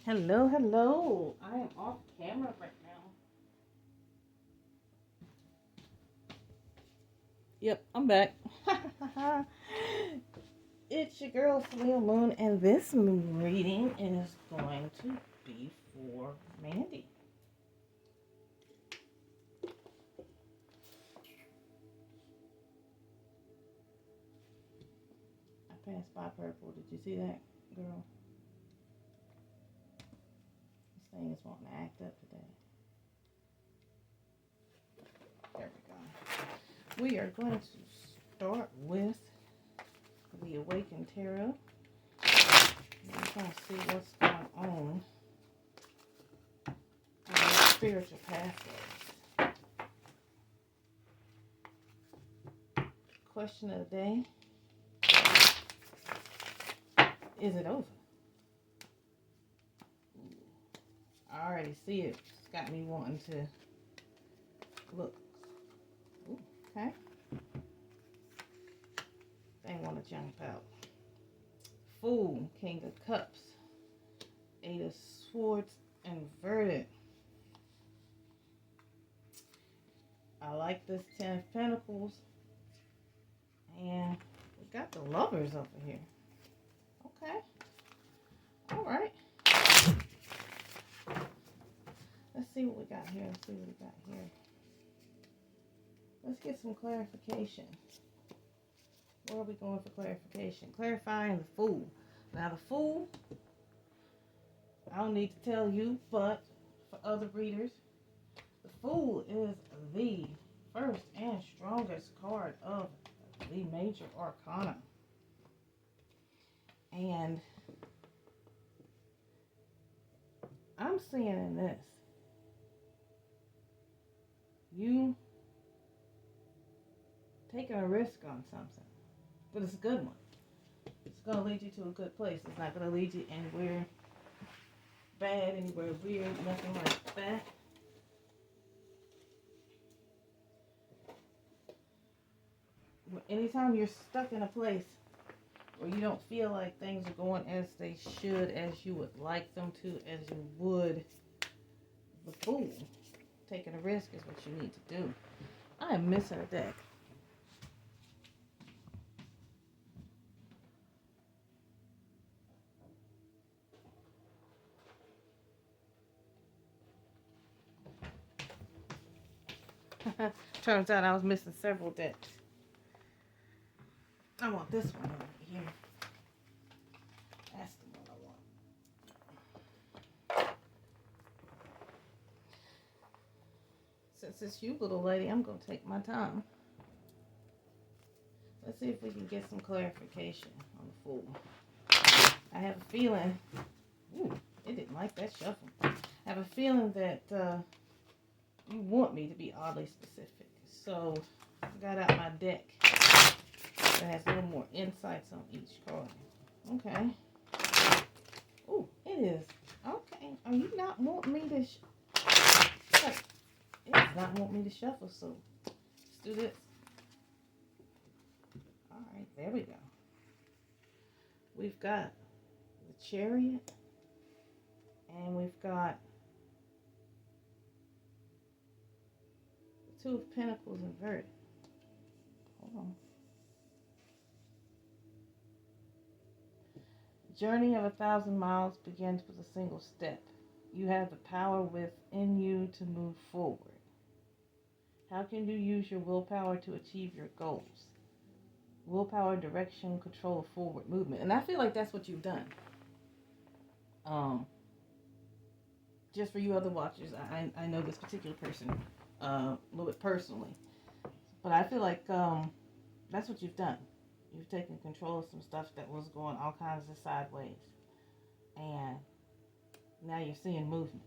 Hello, hello. I am off camera right now. Yep, I'm back. It's your girl, Flail Moon, and this moon reading is going to be for Mandy. I passed by purple. Did you see that, girl? This thing is wanting to act up today. There we go. We are going to start with the Awakened Tarot. We're going to see what's going on in the spiritual pathways. Question of the day. Is it over? I already see it. It's got me wanting to look. Ooh, okay. They want to jump out. Fool, King of Cups, Eight of Swords, inverted. I like this 10 of Pentacles. And we got the Lovers over here. Okay. All right. Let's see what we got here. Let's get some clarification. Where are we going for clarification? Clarifying the Fool. Now the Fool, I don't need to tell you, but for other readers, the Fool is the first and strongest card of the major arcana. And I'm seeing in this, you taking a risk on something, but it's a good one. It's going to lead you to a good place. It's not going to lead you anywhere bad, anywhere weird, nothing like that. Anytime you're stuck in a place where you don't feel like things are going as they should, as you would like them to, as you would, the Fool, taking a risk is what you need to do. I am missing a deck. Turns out I was missing several decks. I want this one over here. That's the one I want. Since it's you, little lady, I'm going to take my time. Let's see if we can get some clarification on the Fool. I have a feeling... Ooh, it didn't like that shuffle. I have a feeling that you want me to be oddly specific. So, I got out my deck that has a little more insights on each card. Okay. Ooh, it is. Okay. Are you not wanting me to... It does not want me to shuffle, so let's do this. Alright, there we go. We've got the Chariot, and we've got the Two of Pentacles inverted. Hold on. Journey of 1,000 miles begins with a single step. You have the power within you to move forward. How can you use your willpower to achieve your goals? Willpower, direction, control, forward movement. And I feel like that's what you've done. Just for you other watchers, I know this particular person a little bit personally. But I feel like that's what you've done. You've taken control of some stuff that was going all kinds of sideways. And now you're seeing movement.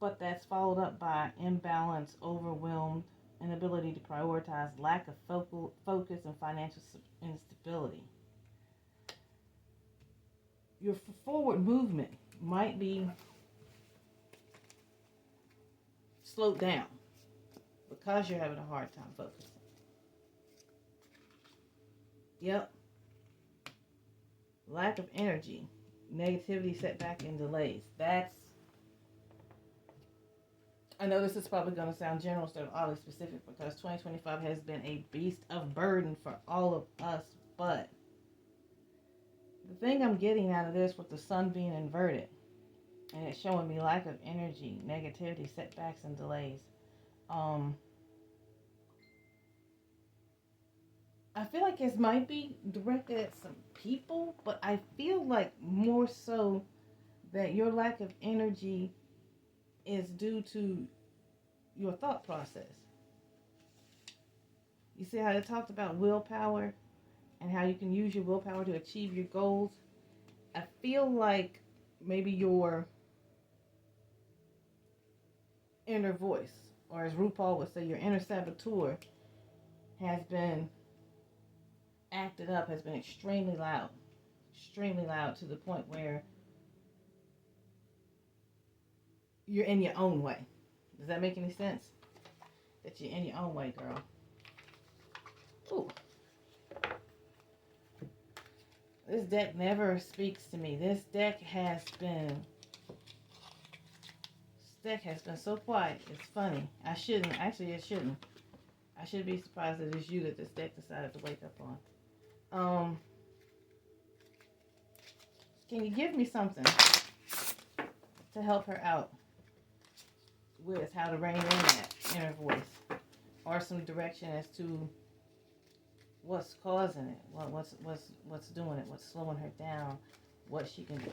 But that's followed up by imbalance, overwhelmed, inability to prioritize, lack of focus, and financial instability. Your forward movement might be slowed down because you're having a hard time focusing. Yep. lack of energy, negativity, setback, and delays. I know this is probably going to sound general instead of oddly specific because 2025 has been a beast of burden for all of us. But the thing I'm getting out of this with the sun being inverted and it's showing me lack of energy, negativity, setbacks, and delays. I feel like it might be directed at some people, but I feel like more so that your lack of energy is due to your thought process. You see how they talked about willpower and how you can use your willpower to achieve your goals? I feel like maybe your inner voice, or as RuPaul would say, your inner saboteur has been acted up, has been extremely loud to the point where you're in your own way. Does that make any sense? That you're in your own way, girl. Ooh. This deck never speaks to me. This deck has been so quiet. It's funny. It shouldn't. I should be surprised that it's you that this deck decided to wake up on. Can you give me something to help her out with how to rein in that inner voice, or some direction as to what's causing it, what's doing it, what's slowing her down, what she can do.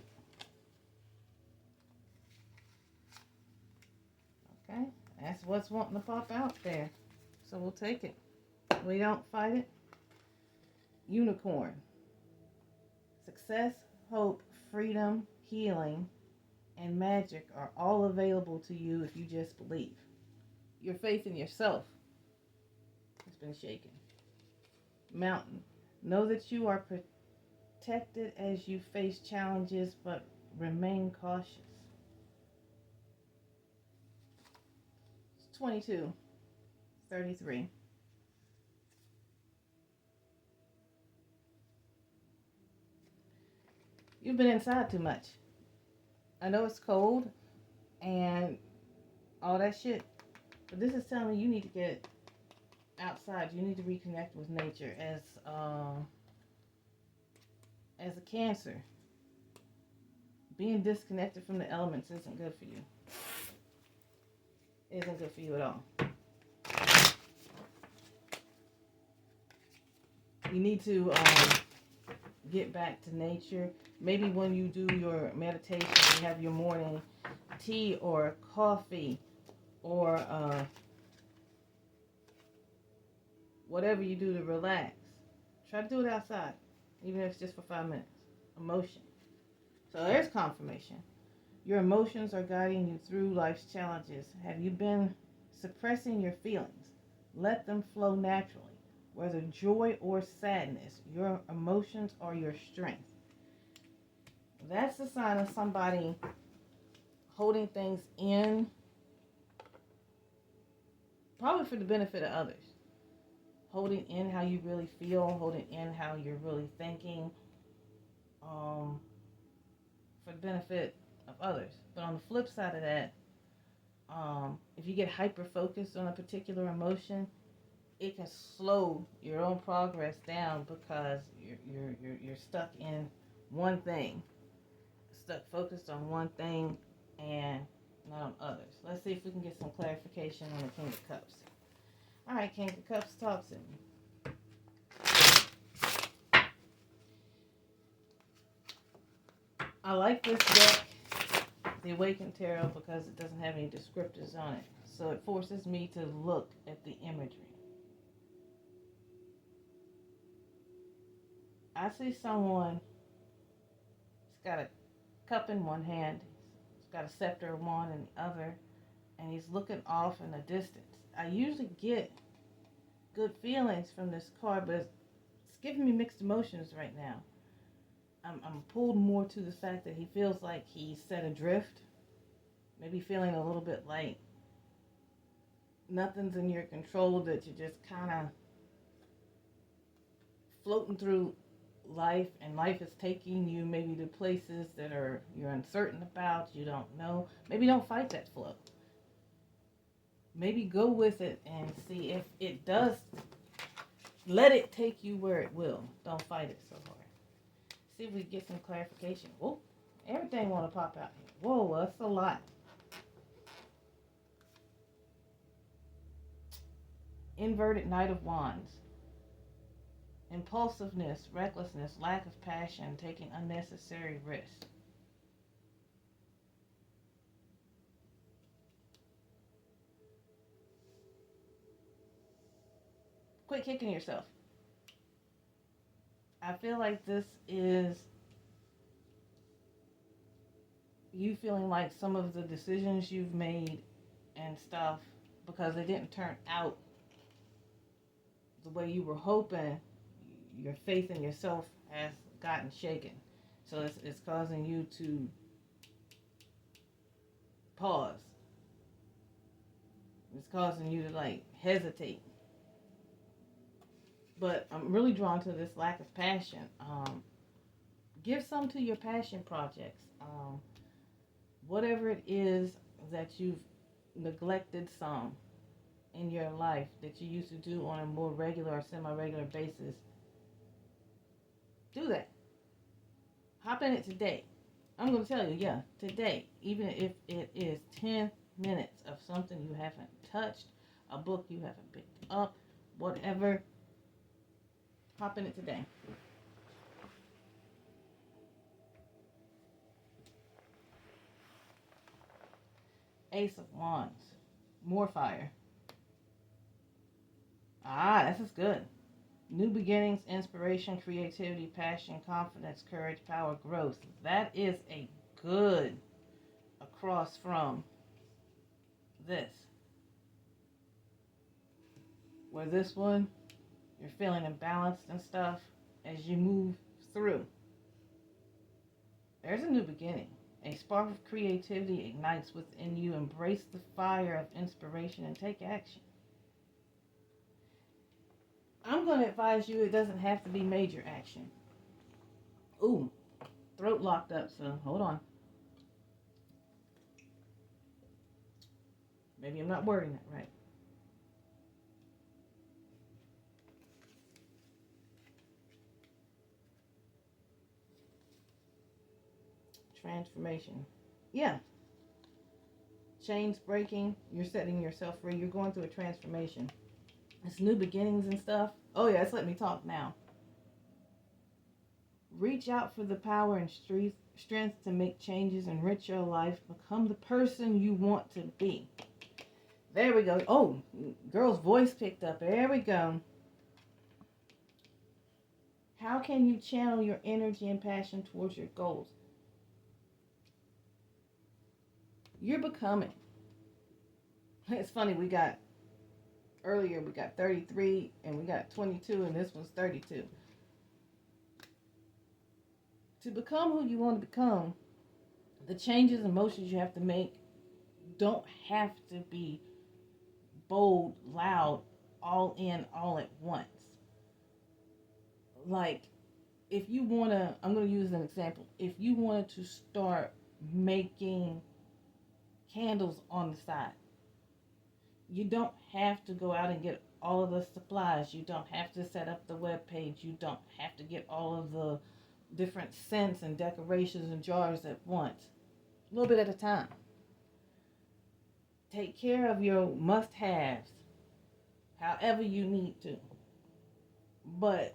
Okay, that's what's wanting to pop out there, so we'll take it. We don't fight it. Unicorn. Success, hope, freedom, healing, and magic are all available to you if you just believe. Your faith in yourself has been shaken. Mountain. Know that you are protected as you face challenges, but remain cautious. It's 22:33. You've been inside too much. I know it's cold and all that shit, but this is telling me you need to get outside. You need to reconnect with nature. As a Cancer, being disconnected from the elements isn't good for you. It isn't good for you at all. You need to get back to nature. Maybe when you do your meditation, you have your morning tea or coffee or whatever you do to relax. Try to do it outside, even if it's just for 5 minutes. Emotion. So there's confirmation. Your emotions are guiding you through life's challenges. Have you been suppressing your feelings? Let them flow naturally. Whether joy or sadness, your emotions are your strength. That's a sign of somebody holding things in, probably for the benefit of others. Holding in how you really feel, holding in how you're really thinking, for the benefit of others. But on the flip side of that, if you get hyper focused on a particular emotion, it can slow your own progress down because you're stuck in one thing, stuck focused on one thing and not on others. Let's see if we can get some clarification on the King of Cups. All right, King of Cups, talk to me. I like this deck, the Awakened Tarot, because it doesn't have any descriptors on it. So it forces me to look at the imagery. I see someone, he's got a cup in one hand, he's got a scepter of wand in the other, and he's looking off in the distance. I usually get good feelings from this card, but it's giving me mixed emotions right now. I'm pulled more to the fact that he feels like he's set adrift, maybe feeling a little bit like nothing's in your control, that you're just kind of floating through life, and life is taking you maybe to places that you're uncertain about, you don't know. Maybe don't fight that flow. Maybe go with it and see if it does. Let it take you where it will. Don't fight it so hard. See if we get some clarification. Oh, everything want to pop out here. Whoa, that's a lot. Inverted Knight of Wands. Impulsiveness, recklessness, lack of passion, taking unnecessary risks. Quit kicking yourself. I feel like this is you feeling like some of the decisions you've made and stuff, because they didn't turn out the way you were hoping, your faith in yourself has gotten shaken. So it's causing you to pause. It's causing you to like hesitate. But I'm really drawn to this lack of passion. Give some to your passion projects. Whatever it is that you've neglected some in your life that you used to do on a more regular or semi-regular basis, do that. Hop in it today. I'm going to tell you, yeah, today, even if it is 10 minutes of something you haven't touched, a book you haven't picked up, whatever, hop in it today. Ace of Wands. More fire. This is good. New beginnings, inspiration, creativity, passion, confidence, courage, power, growth. That is a good across from this. Where this one, you're feeling imbalanced and stuff as you move through. There's a new beginning. A spark of creativity ignites within you. Embrace the fire of inspiration and take action. I'm going to advise you it doesn't have to be major action. Ooh, throat locked up, so hold on. Maybe I'm not wording that right. Transformation. Yeah. Chains breaking. You're setting yourself free. You're going through a transformation. It's new beginnings and stuff. Oh, yeah, it's let me talk now. Reach out for the power and strength to make changes, enrich your life, become the person you want to be. There we go. Oh, girl's voice picked up. There we go. How can you channel your energy and passion towards your goals? You're becoming. It's funny, earlier we got 33 and we got 22 and this one's 32. To become who you want to become, the changes and motions you have to make don't have to be bold, loud, all in, all at once. Like, if you want to, I'm going to use an example. If you wanted to start making candles on the side, you don't have to go out and get all of the supplies. You don't have to set up the web page. You don't have to get all of the different scents and decorations and jars at once. A little bit at a time. Take care of your must-haves however you need to. But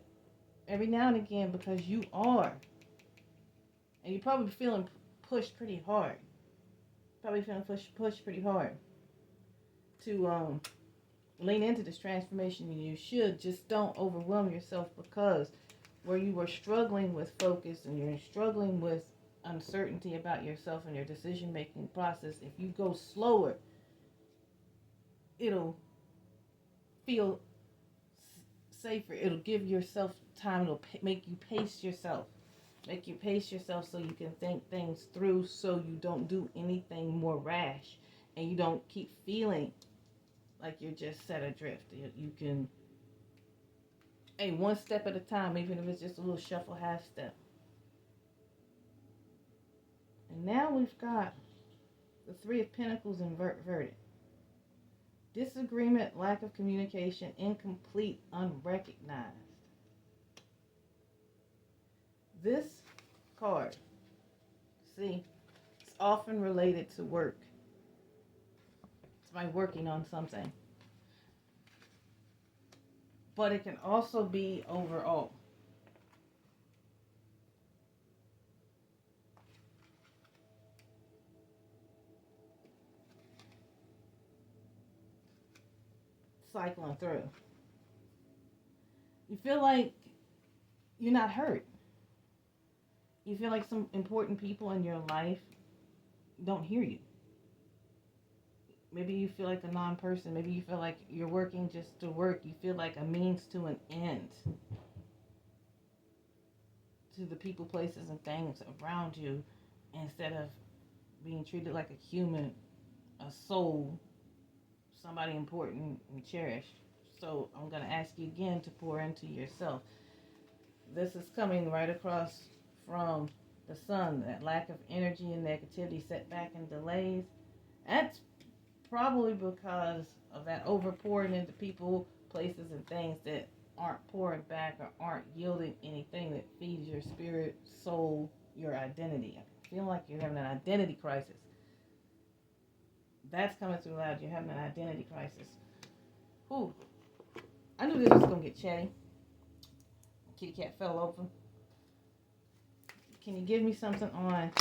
every now and again, because you are, and you're probably feeling pushed pretty hard. Pushed pretty hard to lean into this transformation. You should. Just don't overwhelm yourself, because where you were struggling with focus and you're struggling with uncertainty about yourself and your decision-making process, if you go slower, it'll feel safer. It'll give yourself time. It'll make you pace yourself. Make you pace yourself so you can think things through, so you don't do anything more rash and you don't keep feeling like you're just set adrift. You can a one step at a time, even if it's just a little shuffle half step. And now we've got the Three of Pentacles inverted. Disagreement, lack of communication, incomplete, unrecognized. This card, see, it's often related to work. Somebody working on something. But it can also be overall. Cycling through. You feel like you're not heard. You feel like some important people in your life don't hear you. Maybe you feel like a non-person. Maybe you feel like you're working just to work. You feel like a means to an end to the people, places, and things around you, instead of being treated like a human, a soul, somebody important and cherished. So I'm going to ask you again to pour into yourself. This is coming right across from the sun, that lack of energy and negativity, setback and delays. That's probably because of that overpouring into people, places, and things that aren't pouring back or aren't yielding anything that feeds your spirit, soul, your identity. I feel like you're having an identity crisis. That's coming through loud. You're having an identity crisis. Whew. I knew this was going to get chatty. Kitty cat fell over. Can you give me something on,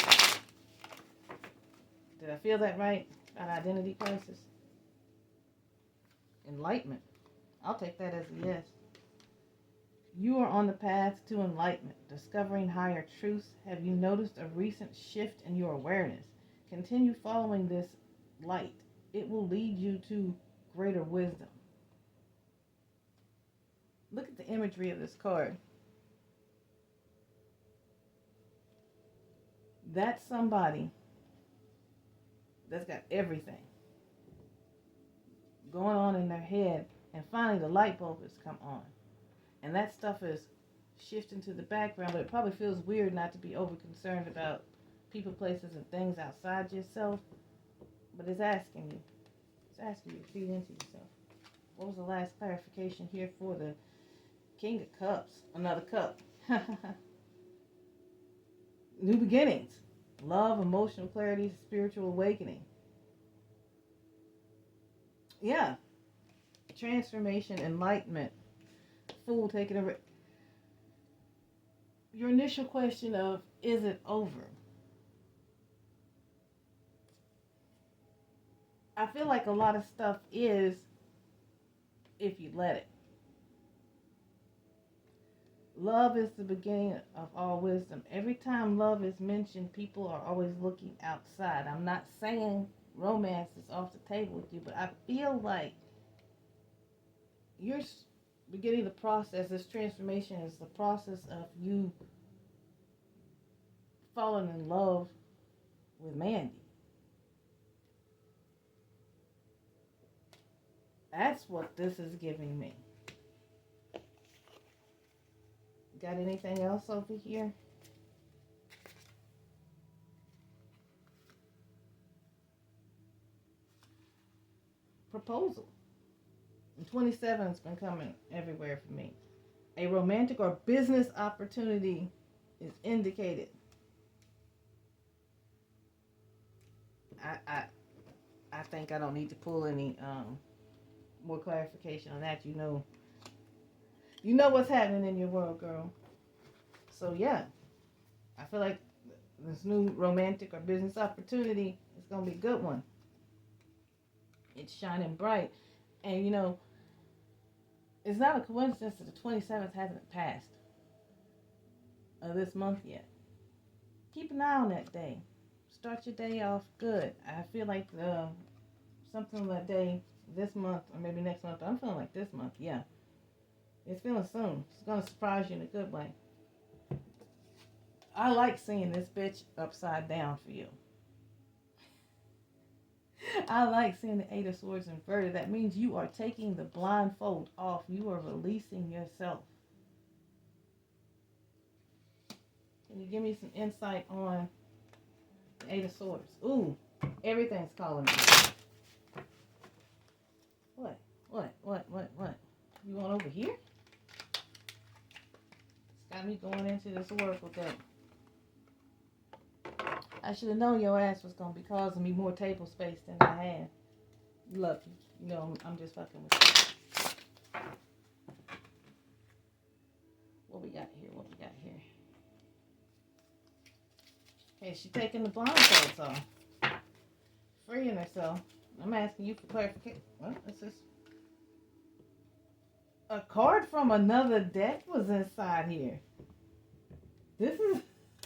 did I feel that right? An identity crisis? Enlightenment. I'll take that as a yes. You are on the path to enlightenment, discovering higher truths. Have you noticed a recent shift in your awareness? Continue following this light. It will lead you to greater wisdom. Look at the imagery of this card. That's somebody that's got everything going on in their head, and finally the light bulb has come on. And that stuff is shifting to the background, but it probably feels weird not to be over concerned about people, places, and things outside yourself. But it's asking you. It's asking you to feed into yourself. What was the last clarification here for the King of Cups? Another cup. New beginnings. Love, emotional clarity, spiritual awakening. Yeah. Transformation, enlightenment. Fool taking a... Your initial question of, is it over? I feel like a lot of stuff is, if you let it. Love is the beginning of all wisdom. Every time love is mentioned, people are always looking outside. I'm not saying romance is off the table with you, but I feel like you're beginning the process. This transformation is the process of you falling in love with Mandy. That's what this is giving me. Got anything else over here? Proposal. And 27 has been coming everywhere for me. A romantic or business opportunity is indicated. I think I don't need to pull any more clarification on that. You know what's happening in your world, girl. So yeah, I feel like this new romantic or business opportunity is gonna be a good one. It's shining bright, and it's not a coincidence that the 27th hasn't passed this month yet. Keep an eye on that day. Start your day off good. I feel like something on that day this month, or maybe next month, but I'm feeling like this month, yeah. It's feeling soon. It's going to surprise you in a good way. I like seeing this bitch upside down for you. I like seeing the Eight of Swords inverted. That means you are taking the blindfold off. You are releasing yourself. Can you give me some insight on the Eight of Swords? Ooh, everything's calling me. What? You want over here? It's got me going into this oracle deck. I should have known your ass was going to be causing me more table space than I had. Lucky. You know, I'm just fucking with you. What we got here? Okay, she's taking the blindfolds off. Freeing herself. I'm asking you for clarification. What is this? A card from another deck was inside here. This is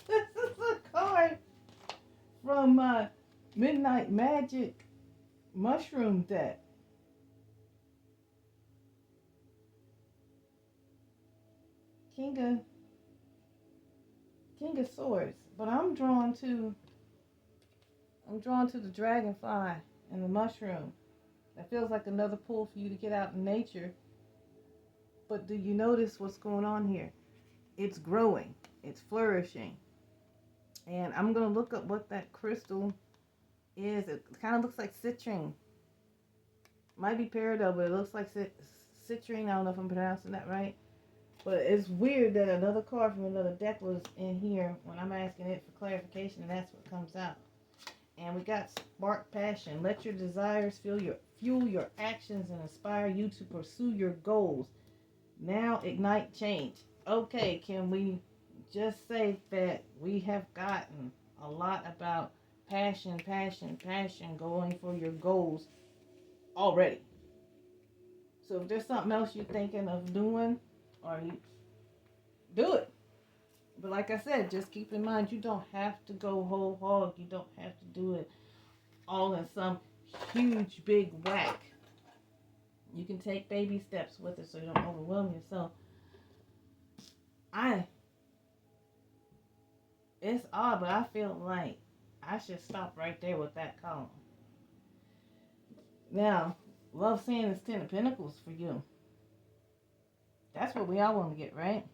a card from Midnight Magic Mushroom deck. King of Swords, but I'm drawn to the dragonfly and the mushroom. That feels like another pull for you to get out in nature. But do you notice what's going on here? It's growing. It's flourishing. And I'm going to look up what that crystal is. It kind of looks like citrine. Might be peridot, but it looks like citrine. I don't know if I'm pronouncing that right. But it's weird that another card from another deck was in here when I'm asking it for clarification, and that's what comes out. And we got spark passion. Let your desires fuel your actions and inspire you to pursue your goals. Now ignite change. Okay, can we just say that we have gotten a lot about passion going for your goals already? So if there's something else you're thinking of doing, or you do it. But like I said, just keep in mind, you don't have to go whole hog. You don't have to do it all in some huge big whack. You can take baby steps with it so you don't overwhelm yourself. It's odd, but I feel like I should stop right there with that column. Now, love seeing this 10 of Pentacles for you. That's what we all want to get, right?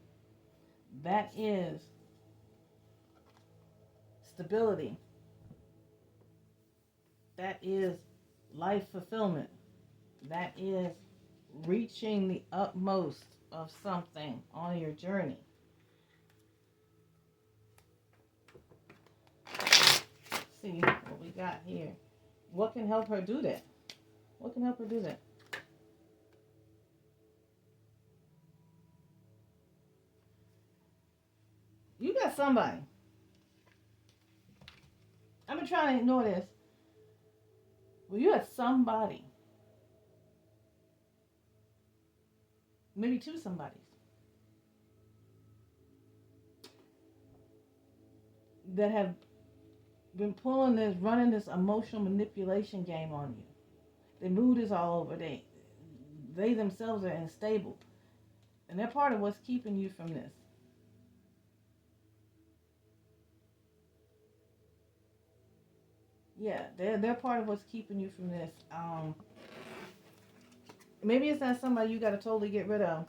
That is stability. That is life fulfillment. That is reaching the utmost of something on your journey. Let's see what we got here. What can help her do that? You got somebody. I've been trying to ignore this. Well, you have somebody. Maybe two somebodies. That have been running this emotional manipulation game on you. Their mood is all over. They themselves are unstable. And they're part of what's keeping you from this. Yeah, they're part of what's keeping you from this. Maybe it's not somebody you got to totally get rid of,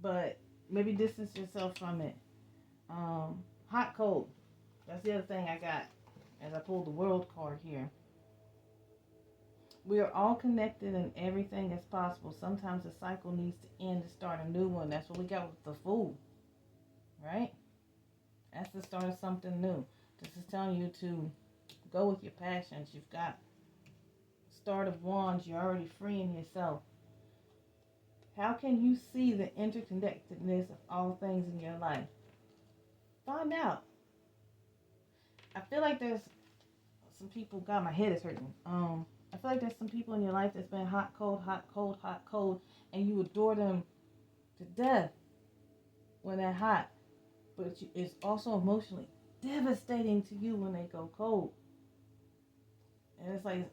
but maybe distance yourself from it. Hot, cold. That's the other thing I got as I pulled the World card here. We are all connected and everything is possible. Sometimes the cycle needs to end to start a new one. That's what we got with the Fool, right? That's the start of something new. This is telling you to go with your passions. You've got start of Wands. You're already freeing yourself. How can you see the interconnectedness of all things in your life? Find out. I feel like there's some people, God, my head is hurting. I feel like there's some people in your life that's been hot, cold, and you adore them to death when they're hot. But it's also emotionally devastating to you when they go cold. And it's like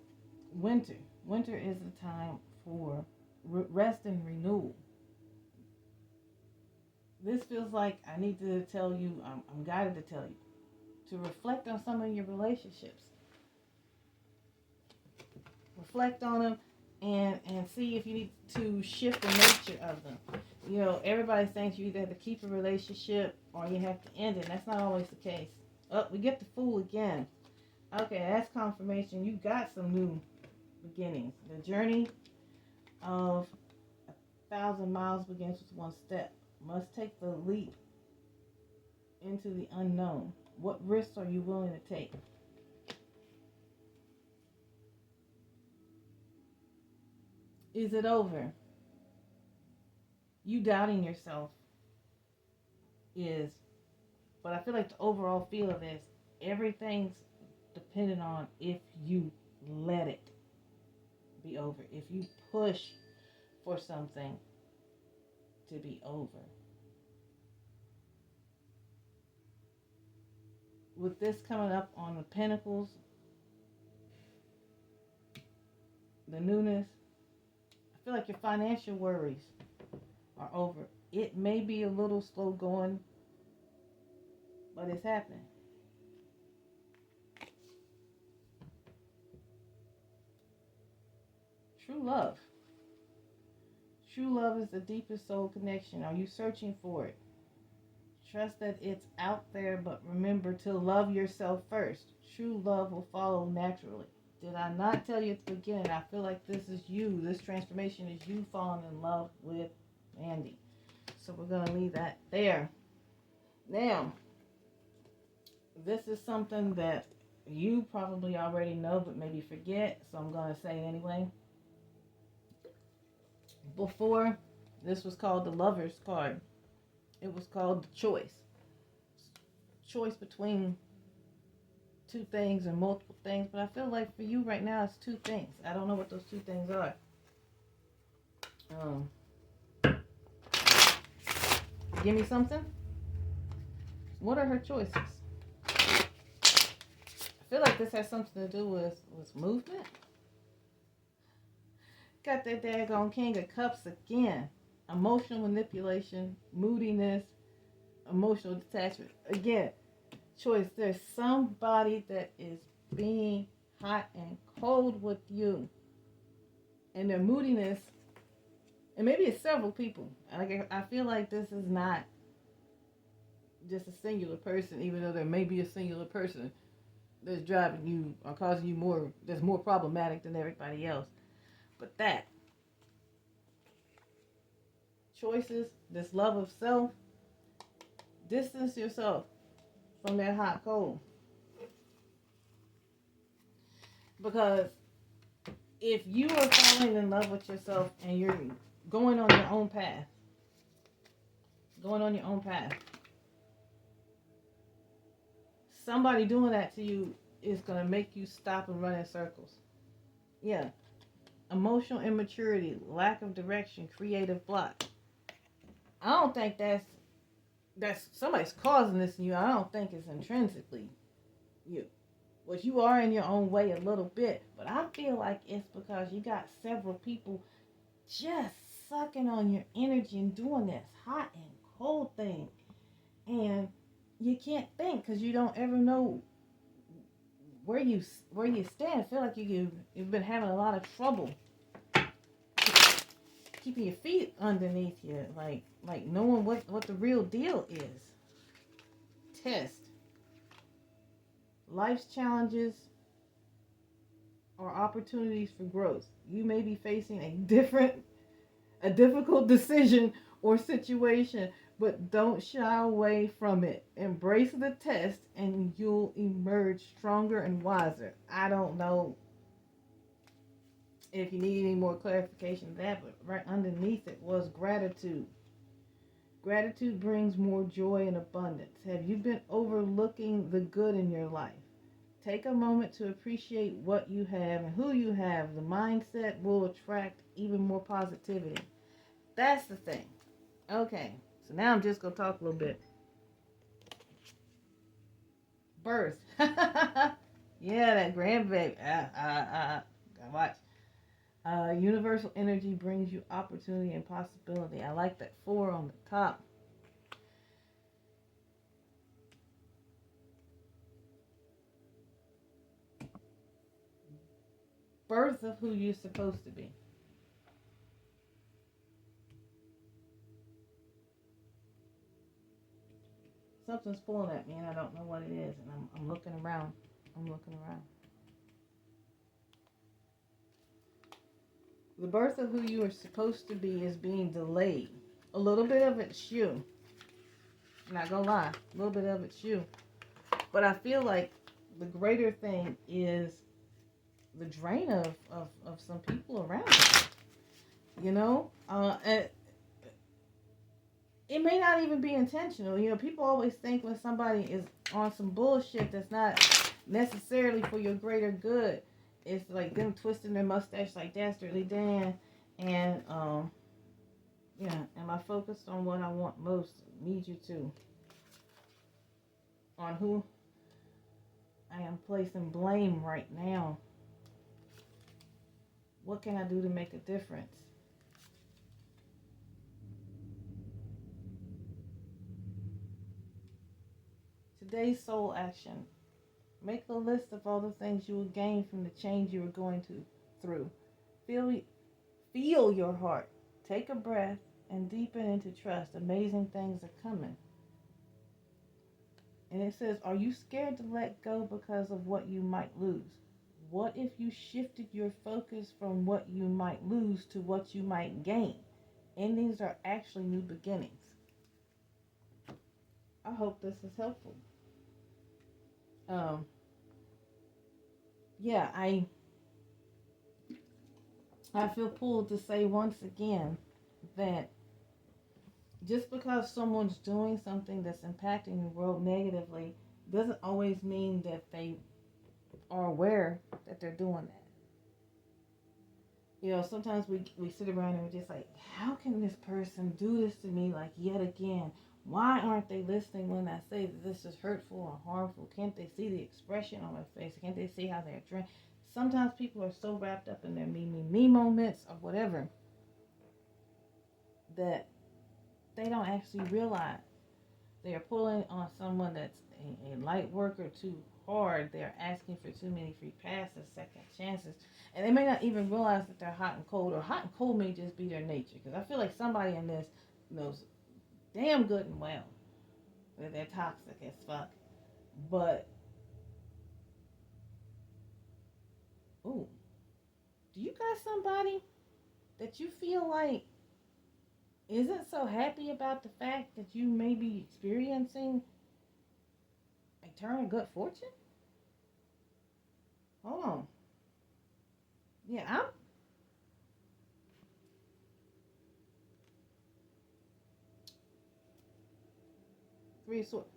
winter. Winter is the time for rest and renewal. This feels like I need to tell you, I'm guided to tell you, to reflect on some of your relationships. Reflect on them and see if you need to shift the nature of them. You know, everybody thinks you either have to keep a relationship or you have to end it. And that's not always the case. Oh, we get the Fool again. Okay, that's confirmation. You got some new beginnings. The journey of 1,000 miles begins with one step. Must take the leap into the unknown. What risks are you willing to take? Is it over? You doubting yourself is, but I feel like the overall feel of this, everything's dependent on if you let it be over. If you push for something to be over. With this coming up on the Pentacles, the newness, I feel like your financial worries are over. It may be a little slow going, but it's happening. True love. True love is the deepest soul connection. Are you searching for it? Trust that it's out there, but remember to love yourself first. True love will follow naturally. Did I not tell you at the beginning? I feel like this is you. This transformation is you falling in love with Mandy. So we're going to leave that there. Now, this is something that you probably already know, but maybe forget. So I'm going to say it anyway. Before, this was called the Lover's card. It was called the choice. Choice between two things or multiple things, but I feel like for you right now it's two things. I don't know what those two things are. Give me something. What are her choices? I feel like this has something to do with movement. Got that daggone King of Cups again. Emotional manipulation, moodiness, emotional detachment. Again, choice. There's somebody that is being hot and cold with you. And their moodiness, and maybe it's several people. Like, I feel like this is not just a singular person, even though there may be a singular person that's driving you or causing you more, that's more problematic than everybody else. But that choices, this love of self, distance yourself from that hot cold. Because if you are falling in love with yourself and you're going on your own path, somebody doing that to you is going to make you stop and run in circles. Yeah. Emotional immaturity, lack of direction, creative block. I don't think that's somebody's causing this in you. I don't think it's intrinsically you. Well, you are in your own way a little bit, but I feel like it's because you got several people just sucking on your energy and doing this hot and cold thing. And you can't think because you don't ever know where you stand. I feel like you've been having a lot of trouble keeping your feet underneath you, like knowing what the real deal is. Test. Life's challenges are opportunities for growth. You may be facing a difficult decision or situation, but don't shy away from it. Embrace the test and you'll emerge stronger and wiser. I don't know if you need any more clarification of that, but right underneath it was gratitude. Gratitude brings more joy and abundance. Have you been overlooking the good in your life? Take a moment to appreciate what you have and who you have. The mindset will attract even more positivity. That's the thing. Okay, so now I'm just going to talk a little bit. Birth. Yeah, that grandbaby. Gotta watch. Universal energy brings you opportunity and possibility. I like that 4 on the top. Birth of who you're supposed to be. Something's pulling at me and I don't know what it is. And I'm looking around. I'm looking around. The birth of who you are supposed to be is being delayed. A little bit of it's you. I'm not gonna lie. A little bit of it's you. But I feel like the greater thing is the drain of some people around you. You know? It may not even be intentional. You know, people always think when somebody is on some bullshit that's not necessarily for your greater good, it's like them twisting their mustache like Dastardly Dan. And, yeah, am I focused on what I want most? Need you to. On who I am placing blame right now. What can I do to make a difference? Today's soul action. Make a list of all the things you will gain from the change you are going through. Feel your heart. Take a breath and deepen into trust. Amazing things are coming. And it says, are you scared to let go because of what you might lose? What if you shifted your focus from what you might lose to what you might gain? Endings are actually new beginnings. I hope this is helpful. Yeah, I feel pulled to say once again that just because someone's doing something that's impacting the world negatively doesn't always mean that they are aware that they're doing that. You know, sometimes we sit around and we're just like, how can this person do this to me like yet again? Why aren't they listening when I say that this is hurtful or harmful? Can't they see the expression on my face? Can't they see how they're drained? Sometimes people are so wrapped up in their me moments or whatever that they don't actually realize they are pulling on someone that's a light worker too hard. They're asking for too many free passes, second chances. And they may not even realize that they're hot and cold, or hot and cold may just be their nature. Because I feel like somebody in this knows damn good and well that they're toxic as fuck. But, ooh, do you got somebody that you feel like isn't so happy about the fact that you may be experiencing a turn of good fortune? Hold on. Yeah, I'm. Three of Swords.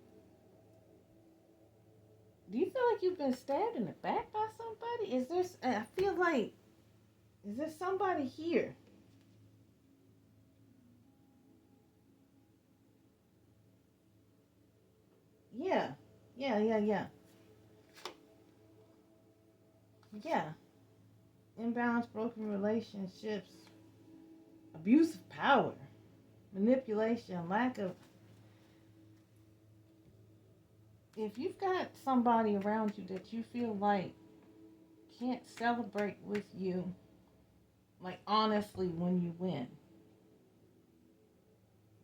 Do you feel like you've been stabbed in the back by somebody? Is there? I feel like, is there somebody here? Yeah, yeah. Yeah. Imbalanced, broken relationships, abuse of power, manipulation, lack of. If you've got somebody around you that you feel like can't celebrate with you, like honestly, when you win,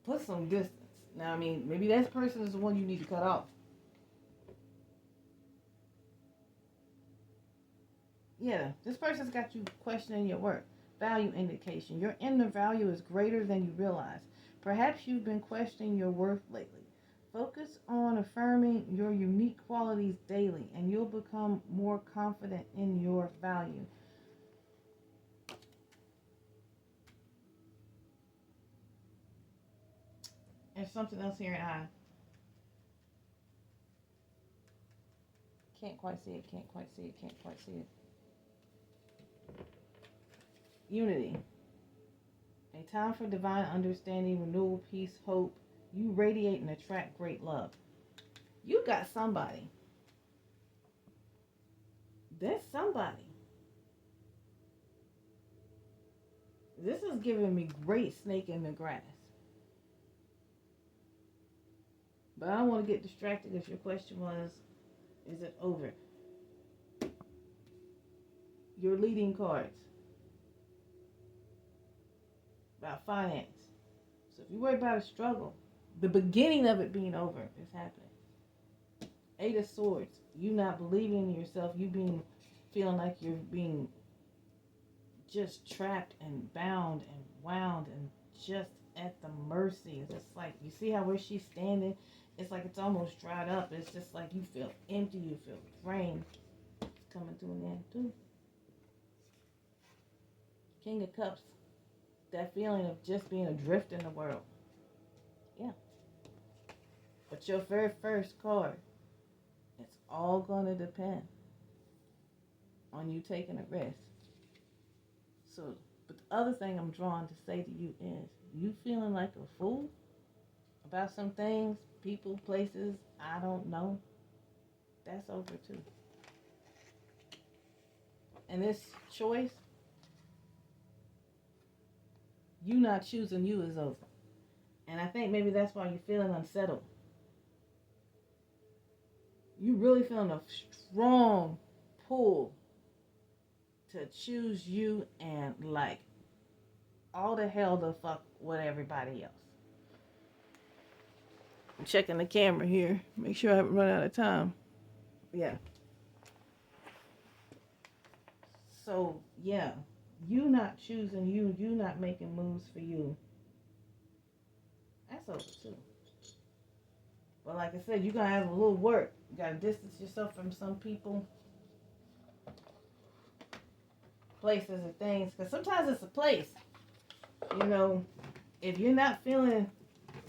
put some distance. Now, I mean, maybe that person is the one you need to cut off. Yeah, this person's got you questioning your worth. Value indication. Your inner value is greater than you realize. Perhaps you've been questioning your worth lately. Focus on affirming your unique qualities daily, and you'll become more confident in your value. There's something else here, and I can't quite see it, can't quite see it, can't quite see it. Unity. A time for divine understanding, renewal, peace, hope. You radiate and attract great love. You got somebody. There's somebody. This is giving me great snake in the grass. But I don't want to get distracted if your question was, is it over? Your leading cards about finance. So if you worry about a struggle, the beginning of it being over is happening. Eight of Swords. You not believing in yourself. You being feeling like you're being just trapped and bound and wound and just at the mercy. It's just like, you see how where she's standing, it's like it's almost dried up. It's just like you feel empty, you feel drained. It's coming to an end too. King of Cups. That feeling of just being adrift in the world. Yeah. But your very first card, it's all going to depend on you taking a risk. So, but the other thing I'm drawn to say to you is, you feeling like a fool about some things, people, places, I don't know, that's over too. And this choice, you not choosing you, is over. And I think maybe that's why you're feeling unsettled. You really feeling a strong pull to choose you and like all the hell the fuck with everybody else. I'm checking the camera here. Make sure I haven't run out of time. Yeah. So, yeah. You not choosing you, you not making moves for you. That's over too. But like I said, you're going to have a little work. You got to distance yourself from some people, places, and things. Because sometimes it's a place. You know, if you're not feeling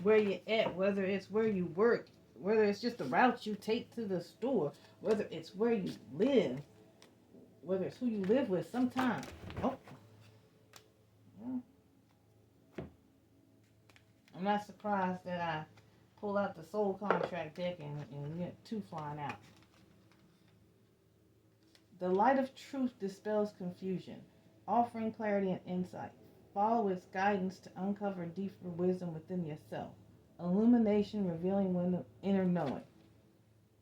where you're at, whether it's where you work, whether it's just the route you take to the store, whether it's where you live, whether it's who you live with, sometimes. Oh. Yeah. I'm not surprised that I pull out the soul contract deck and get two flying out. The light of truth dispels confusion, offering clarity and insight. Follow its guidance to uncover deeper wisdom within yourself. Illumination revealing inner knowing.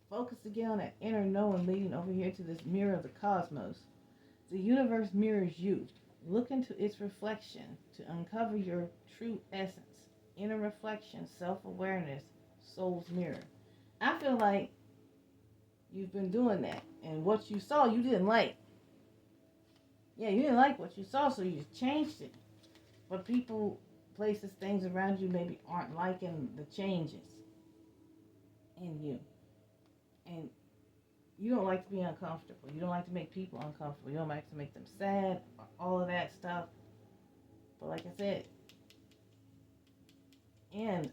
Focus again on that inner knowing, leading over here to this mirror of the cosmos. The universe mirrors you. Look into its reflection to uncover your true essence. Inner reflection, self-awareness, soul's mirror. I feel like you've been doing that, and what you saw you didn't like. Yeah, you didn't like what you saw, so you changed it. But people, places, things around you maybe aren't liking the changes in you. And you don't like to be uncomfortable. You don't like to make people uncomfortable. You don't like to make them sad, all of that stuff. But like I said, and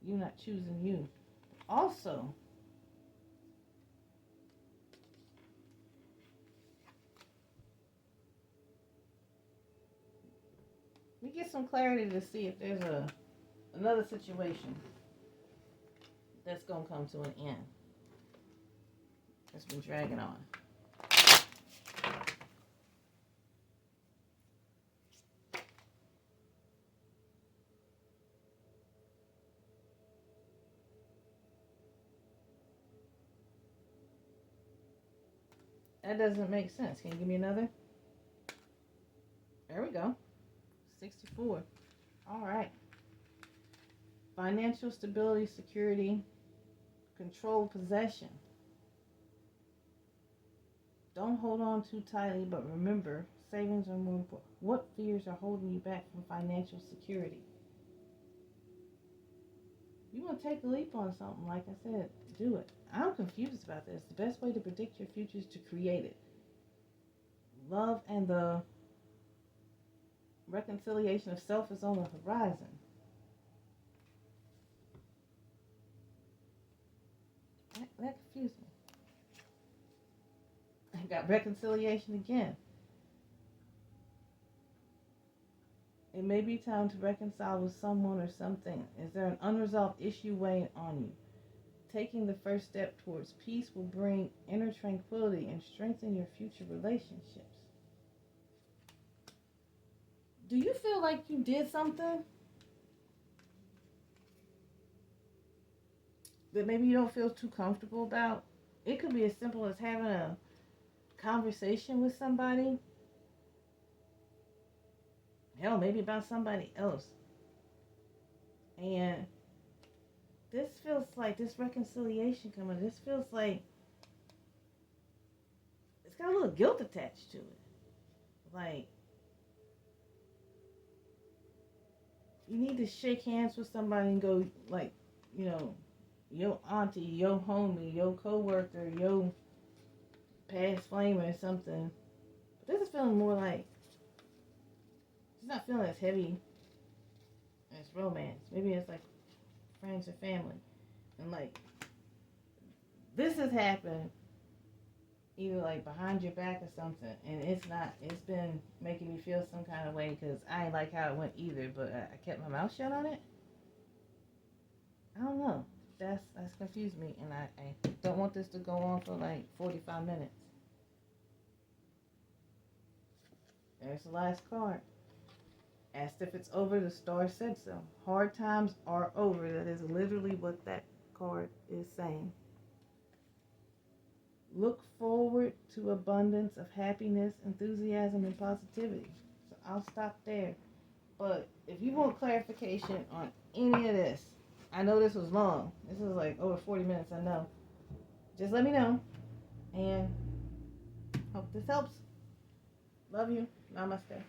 you're not choosing you. Also, we get some clarity to see if there's another situation that's going to come to an end. It's been dragging on. That doesn't make sense. Can you give me another? There we go. 64. All right. Financial stability, security, control, possession. Don't hold on too tightly, but remember, savings are more important. What fears are holding you back from financial security? You want to take a leap on something, like I said, do it. I'm confused about this. The best way to predict your future is to create it. Love and the reconciliation of self is on the horizon. That confused me. I got reconciliation again. It may be time to reconcile with someone or something. Is there an unresolved issue weighing on you? Taking the first step towards peace will bring inner tranquility and strengthen your future relationships. Do you feel like you did something that maybe you don't feel too comfortable about? It could be as simple as having a conversation with somebody. Hell, maybe about somebody else. And this feels like this reconciliation coming. This feels like it's got a little guilt attached to it. Like, you need to shake hands with somebody and go, like, you know, your auntie, your homie, your coworker, your past flame or something. But this is feeling more like, it's not feeling as heavy as romance. Maybe it's like friends or family. And like, this has happened either like behind your back or something, and it's been making me feel some kind of way because I ain't like how it went either, but I kept my mouth shut on it. I don't know. That's confused me, and I don't want this to go on for like 45 minutes. There's the last card. Asked if it's over, the star said so. Hard times are over. That is literally what that card is saying. Look forward to abundance of happiness, enthusiasm, and positivity. So I'll stop there. But if you want clarification on any of this, I know this was long. This was like over 40 minutes, I know. Just let me know. And hope this helps. Love you. Namaste.